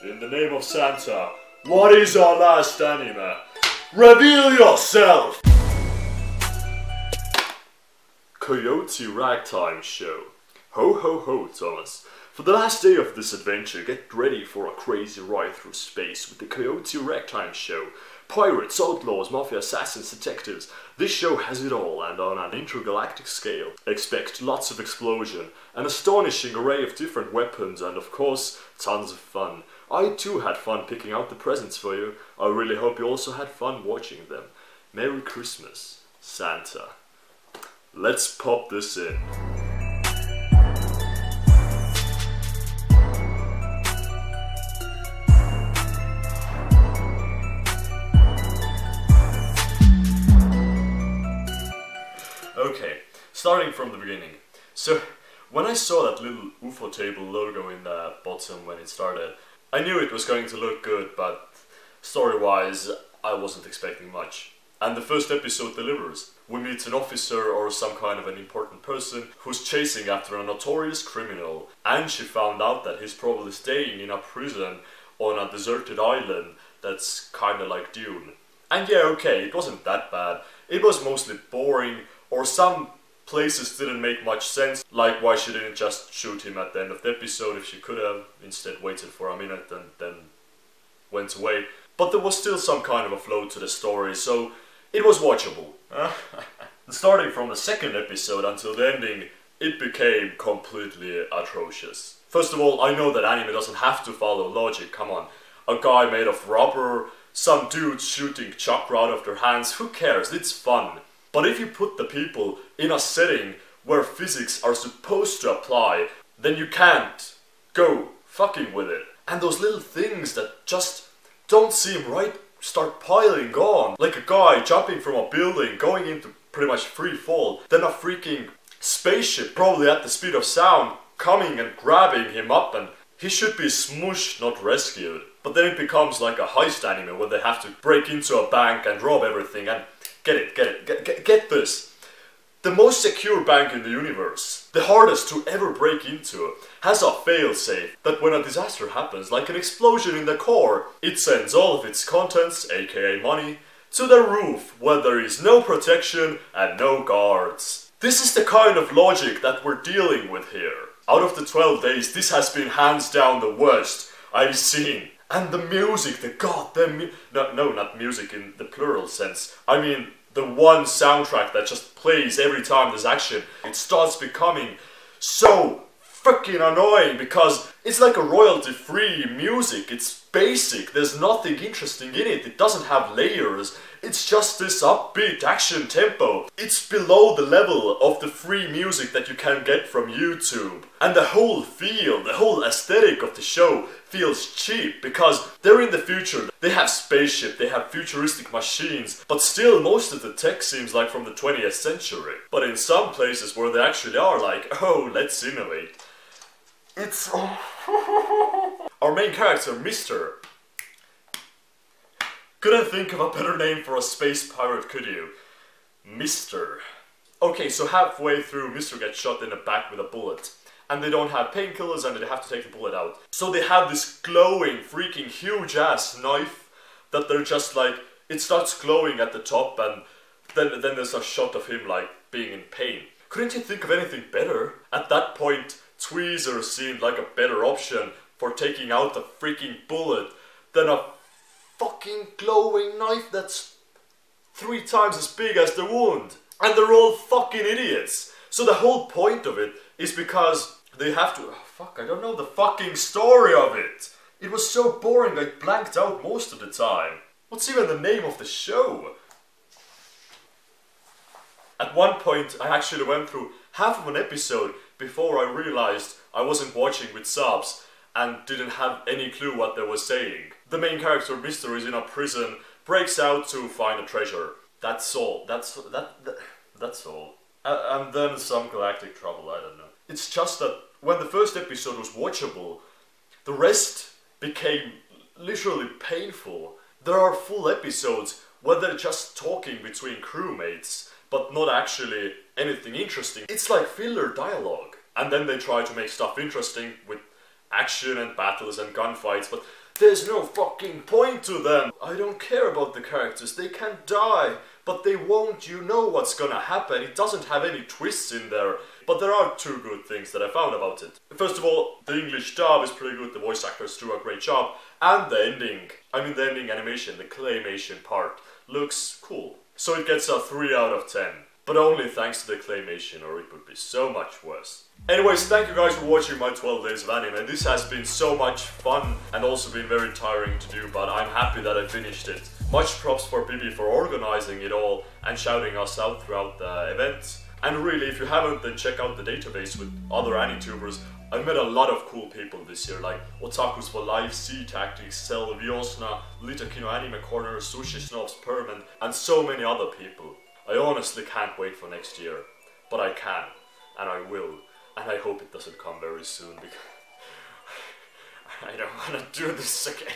In the name of Santa, what is our last anime? Reveal yourself! Coyote Ragtime Show. Ho ho ho, Thomas. For the last day of this adventure, get ready for a crazy ride through space with the Coyote Ragtime Show. Pirates, outlaws, mafia, assassins, detectives. This show has it all, and on an intergalactic scale. Expect lots of explosion, an astonishing array of different weapons, and of course, tons of fun. I too had fun picking out the presents for you. I really hope you also had fun watching them. Merry Christmas, Santa. Let's pop this in. Okay, starting from the beginning. So, when I saw that little UFO table logo in the bottom when it started, I knew it was going to look good, but story-wise, I wasn't expecting much. And the first episode delivers. We meet an officer or some kind of an important person who's chasing after a notorious criminal, and she found out that he's probably staying in a prison on a deserted island that's kinda like Dune. And yeah, okay, it wasn't that bad. It was mostly boring, or some places didn't make much sense, like why she didn't just shoot him at the end of the episode if she could have, instead waited for a minute and then went away. But there was still some kind of a flow to the story, so it was watchable. Starting from the second episode until the ending, it became completely atrocious. First of all, I know that anime doesn't have to follow logic, come on. A guy made of rubber, some dudes shooting chakra out of their hands, who cares, it's fun. But if you put the people in a setting where physics are supposed to apply, then you can't go fucking with it. And those little things that just don't seem right start piling on. Like a guy jumping from a building, going into pretty much free fall, then a freaking spaceship, probably at the speed of sound, coming and grabbing him up, and he should be smooshed, not rescued. But then it becomes like a heist anime where they have to break into a bank and rob everything, and get this. The most secure bank in the universe, the hardest to ever break into, has a failsafe that when a disaster happens, like an explosion in the core, it sends all of its contents, aka money, to the roof where there is no protection and no guards. This is the kind of logic that we're dealing with here. Out of the 12 days, this has been hands down the worst I've seen. And the music, the goddamn no, not music in the plural sense. I mean, the one soundtrack that just plays every time there's action. It starts becoming so freaking annoying because it's like a royalty-free music. It's basic. There's nothing interesting in it. It doesn't have layers. It's just this upbeat action tempo. It's below the level of the free music that you can get from YouTube. And the whole feel, the whole aesthetic of the show feels cheap because they're in the future. They have spaceship, they have futuristic machines, but still most of the tech seems like from the 20th century. But in some places where they actually are like, oh, let's innovate. It's... Our main character, Mr. Couldn't think of a better name for a space pirate, could you? Mr. Okay, so halfway through, Mr. gets shot in the back with a bullet. And they don't have painkillers and they have to take the bullet out. So they have this glowing, freaking huge ass knife that they're just like, it starts glowing at the top and then there's a shot of him like being in pain. Couldn't you think of anything better? At that point, tweezers seemed like a better option for taking out the freaking bullet than a fucking glowing knife that's 3 times as big as the wound. And they're all fucking idiots. So the whole point of it is because they have to... Oh, fuck, I don't know the fucking story of it. It was so boring I blanked out most of the time. What's even the name of the show? At one point I actually went through half of an episode before I realized I wasn't watching with subs and didn't have any clue what they were saying. The main character, Mr. is in a prison, breaks out to find a treasure. That's all. That's all. And then some galactic trouble, I don't know. It's just that when the first episode was watchable, the rest became literally painful. There are full episodes where they're just talking between crewmates, but not actually anything interesting. It's like filler dialogue. And then they try to make stuff interesting with action and battles and gunfights, but There's no fucking point to them. I don't care about the characters. They can die, but they won't. You know what's gonna happen. It doesn't have any twists in there. But there are two good things that I found about it. First of all, the English dub is pretty good. The voice actors do a great job. And the ending, the ending animation, the claymation part, looks cool. So it gets a 3 out of 10. But only thanks to the claymation, or it would be so much worse. Anyways, thank you guys for watching my 12 days of anime. This has been so much fun and also been very tiring to do, but I'm happy that I finished it. Much props for Bibi for organizing it all and shouting us out throughout the event. And really, if you haven't, then check out the database with other AniTubers. I've met a lot of cool people this year, like Otakus for Life, Sea Tactics, Cell, Viosna, Litakino Anime Corner, Sushi Snobs, Perman, and so many other people. I honestly can't wait for next year, but I can, and I will, and I hope it doesn't come very soon, because I don't want to do this again.